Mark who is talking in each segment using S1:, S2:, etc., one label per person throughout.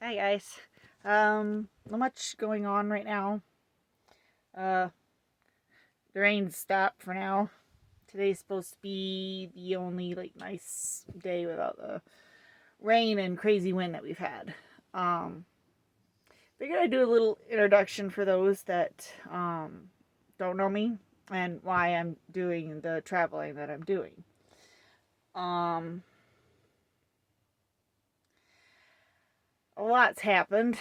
S1: Hi guys. Not much going on right now. Uh, the rain's stopped for now. Today's supposed to be the only nice day without the rain and crazy wind that we've had. Um, Figured I'd do a little introduction for those that don't know me and why I'm doing the traveling that I'm doing. Um, a lot's happened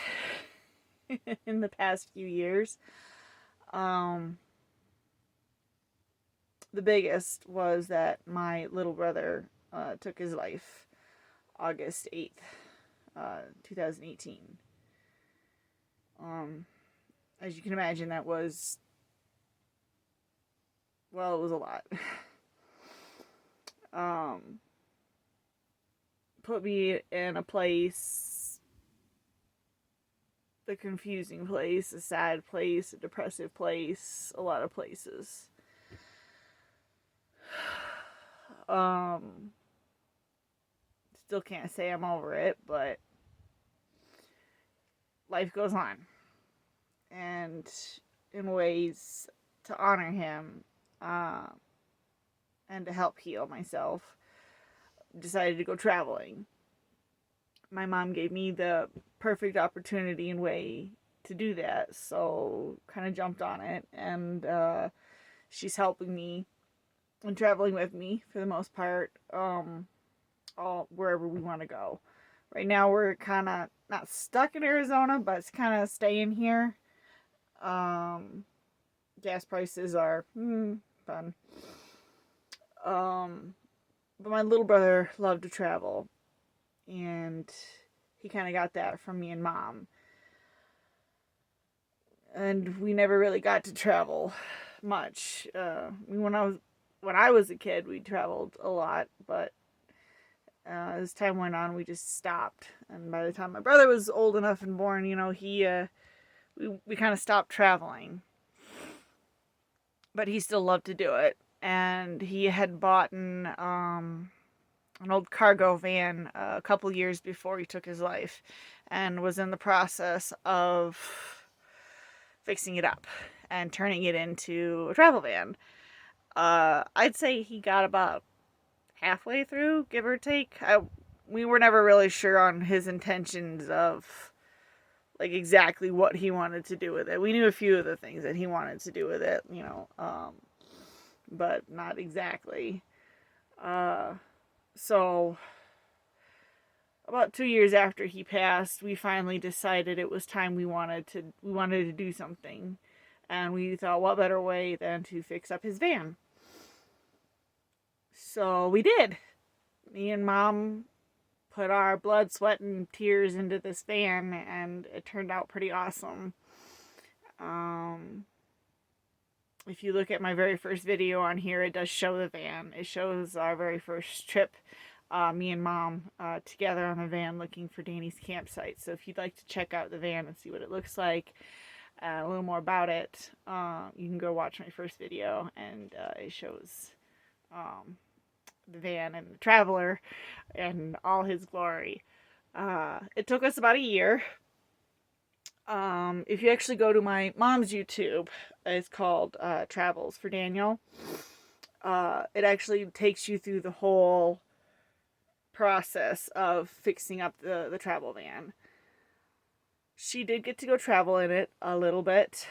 S1: in the past few years. Um, the biggest was that my little brother took his life August 8th, 2018. Um, as you can imagine, that was, well, it was a lot. um, Put me in a place, a confusing place, a sad place, a depressive place, a lot of places. Um, Still can't say I'm over it, but life goes on. And in ways to honor him uh, and to help heal myself, decided to go traveling. My mom gave me the perfect opportunity and way to do that, so kind of jumped on it, and she's helping me and traveling with me for the most part, all wherever we want to go. Right now, we're kind of not stuck in Arizona, but it's kind of staying here. Um, Gas prices are fun. But my little brother loved to travel, and he kind of got that from me and mom. And we never really got to travel much. When I was a kid, we traveled a lot, but as time went on, we just stopped. And by the time my brother was old enough and born, we kind of stopped traveling. But he still loved to do it, and he had bought an old cargo van a couple years before he took his life, and was in the process of fixing it up and turning it into a travel van. I'd say he got about halfway through, give or take. We were never really sure on his intentions of exactly what he wanted to do with it. We knew a few of the things that he wanted to do with it, but not exactly. So about 2 years after he passed, we finally decided it was time we wanted to do something, and we thought, what better way than to fix up his van? So we did. Me and mom put our blood, sweat, and tears into this van, and it turned out pretty awesome. If you look at my very first video on here, it does show the van. It shows our very first trip, me and mom together on the van looking for Danny's campsite. So if you'd like to check out the van and see what it looks like, a little more about it, you can go watch my first video, and it shows the van and the traveler and all his glory. It took us about a year. If you actually go to my mom's YouTube, it's called Travels for Daniel. It actually takes you through the whole process of fixing up the travel van. She did get to go travel in it a little bit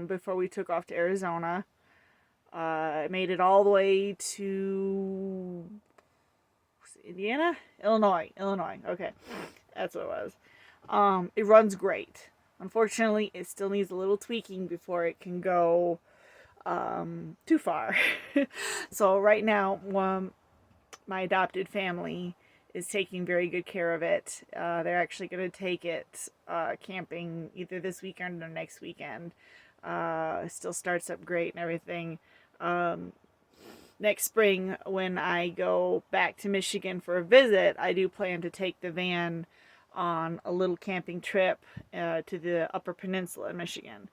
S1: before we took off to Arizona. I made it all the way to Indiana? Illinois. Okay. That's what it was. It runs great. Unfortunately, it still needs a little tweaking before it can go too far. So right now, my adopted family is taking very good care of it. They're actually going to take it camping either this weekend or next weekend. It still starts up great and everything. Next spring, when I go back to Michigan for a visit, I do plan to take the van on a little camping trip to the Upper Peninsula in Michigan.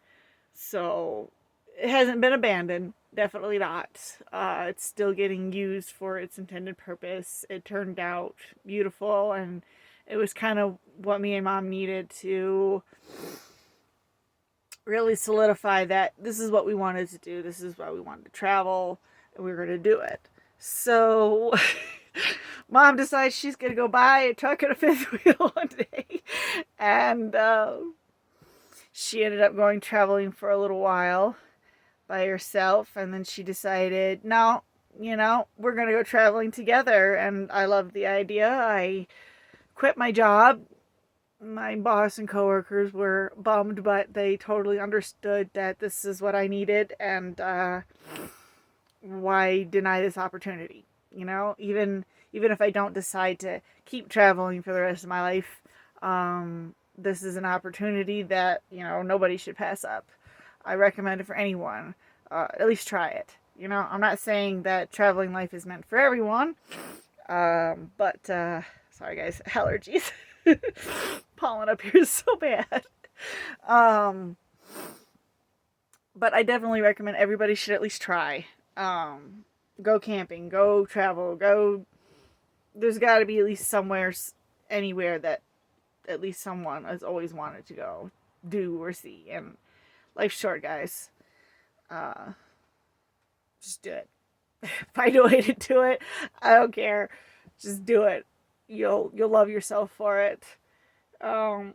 S1: So it hasn't been abandoned, definitely not. It's still getting used for its intended purpose. It turned out beautiful, and It was kind of what me and Mom needed to really solidify that this is what we wanted to do. This is why we wanted to travel, and we were going to do it. So Mom decides she's going to go buy a truck and a fifth wheel one day. And she ended up going traveling for a little while by herself. And then she decided, no, we're going to go traveling together. And I loved the idea. I quit my job. My boss and coworkers were bummed, but they totally understood that this is what I needed, and why deny this opportunity? Even if I don't decide to keep traveling for the rest of my life, this is an opportunity that nobody should pass up. I recommend it for anyone. At least try it. I'm not saying that traveling life is meant for everyone, but sorry guys, allergies. Pollen up here is so bad. But I definitely recommend everybody should at least try. Go camping, go travel, go. There's got to be at least somewhere, anywhere that at least someone has always wanted to go, do, or see. And life's short, guys. Just do it. Find a way to do it. I don't care. Just do it. You'll love yourself for it. So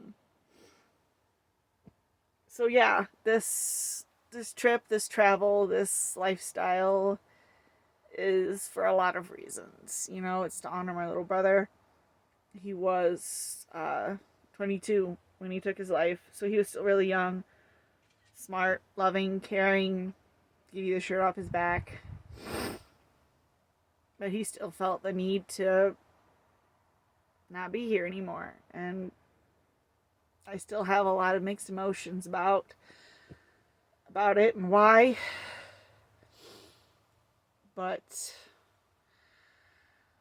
S1: yeah, this trip, this travel, this lifestyle is for a lot of reasons. It's to honor my little brother. He was 22 when he took his life, so he was still really young, smart, loving, caring, give you the shirt off his back. But he still felt the need to not be here anymore, and I still have a lot of mixed emotions about it and why, but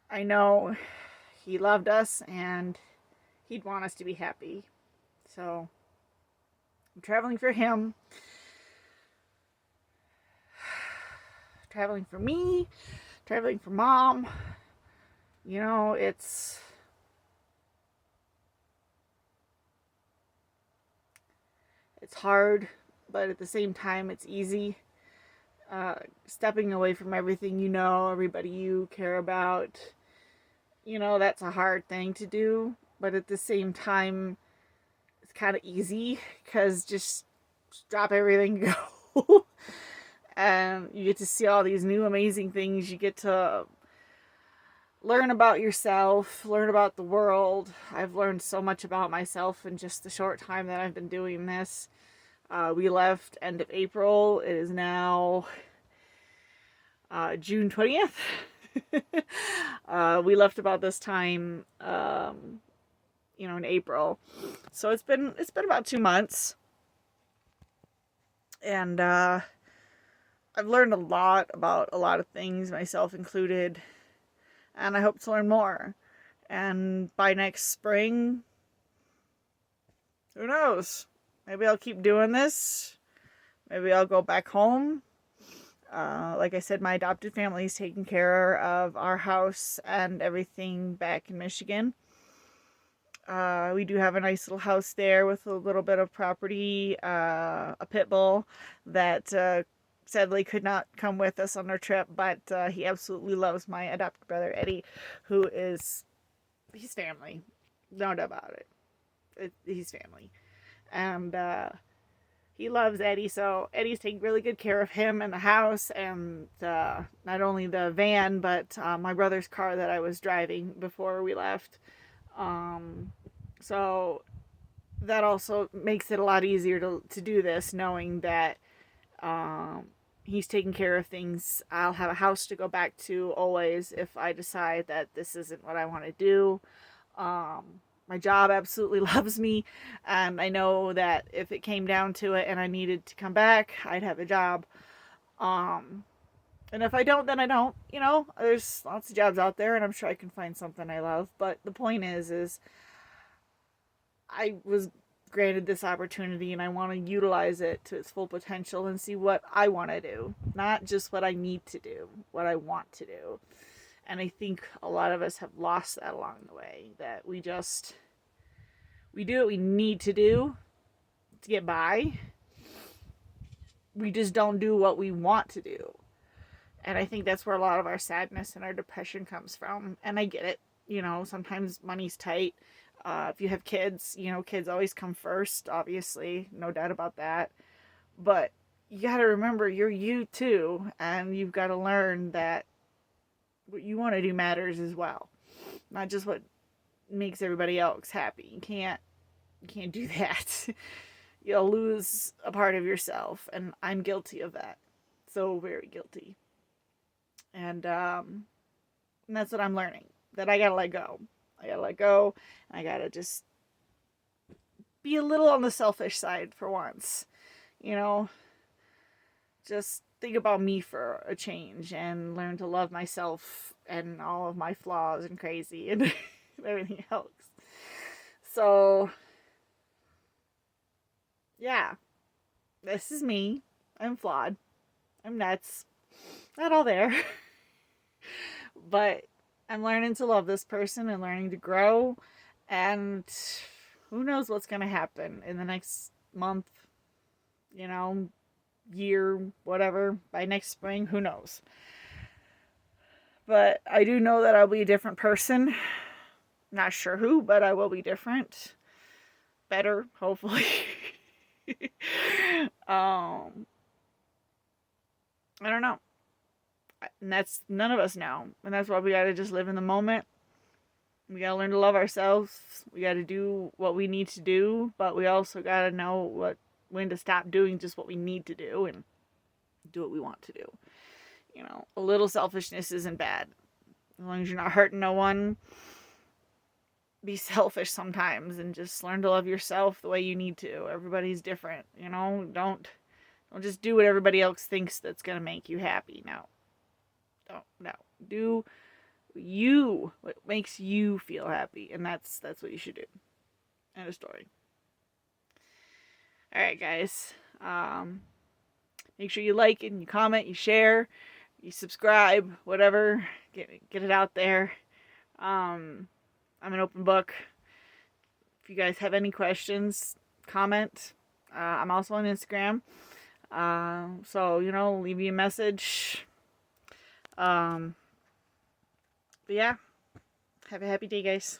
S1: I know he loved us and he'd want us to be happy. So I'm traveling for him, traveling for me, traveling for Mom. It's hard, but at the same time, it's easy. Stepping away from everything everybody you care about, that's a hard thing to do. But at the same time, it's kind of easy, because just drop everything and go. And you get to see all these new amazing things. You get to learn about yourself, learn about the world. I've learned so much about myself in just the short time that I've been doing this. We left end of April. It is now June 20th. We left about this time, in April. So it's been about 2 months. And I've learned a lot about a lot of things, myself included. And I hope to learn more. And by next spring, who knows? Maybe I'll keep doing this. Maybe I'll go back home. Like I said, my adopted family is taking care of our house and everything back in Michigan. We do have a nice little house there with a little bit of property, a pit bull that sadly could not come with us on our trip, but he absolutely loves my adopted brother Eddie, who is he's family, no doubt about it. He's family, and he loves Eddie, so Eddie's taking really good care of him and the house, and not only the van, but my brother's car that I was driving before we left. So that also makes it a lot easier to do this, knowing that he's taking care of things. I'll have a house to go back to always if I decide that this isn't what I want to do. My job absolutely loves me, and I know that if it came down to it and I needed to come back, I'd have a job. And if I don't, then I don't. There's lots of jobs out there, and I'm sure I can find something I love. But the point is I was granted this opportunity, and I want to utilize it to its full potential and see what I want to do, not just what I need to do, what I want to do. And I think a lot of us have lost that along the way, that we do what we need to do to get by. We just don't do what we want to do. And I think that's where a lot of our sadness and our depression comes from. And I get it. Sometimes money's tight. If you have kids, kids always come first, obviously. No doubt about that. But you got to remember, you're you too. And you've got to learn that what you want to do matters as well. Not just what makes everybody else happy. You can't do that. You'll lose a part of yourself. And I'm guilty of that. So very guilty. And that's what I'm learning. That I gotta let go. I gotta let go. And I gotta just be a little on the selfish side for once. Just think about me for a change and learn to love myself and all of my flaws and crazy and everything else. So, yeah. This is me. I'm flawed. I'm nuts. Not all there. But I'm learning to love this person and learning to grow. And who knows what's going to happen in the next month, year, whatever. By next spring, who knows. But I do know that I'll be a different person. Not sure who, but I will be different. Better, hopefully. I don't know. And that's, none of us know. And that's why we gotta just live in the moment. We gotta learn to love ourselves. We gotta do what we need to do, but we also gotta know when to stop doing just what we need to do and do what we want to do. A little selfishness isn't bad. As long as you're not hurting no one, be selfish sometimes and just learn to love yourself the way you need to. Everybody's different, Don't just do what everybody else thinks that's gonna make you happy. No. Do what makes you feel happy, and that's what you should do. End of story. All right, guys. Make sure you like and you comment, you share, you subscribe, whatever. Get it out there. I'm an open book. If you guys have any questions, comment. I'm also on Instagram. So leave me a message. But yeah, have a happy day, guys.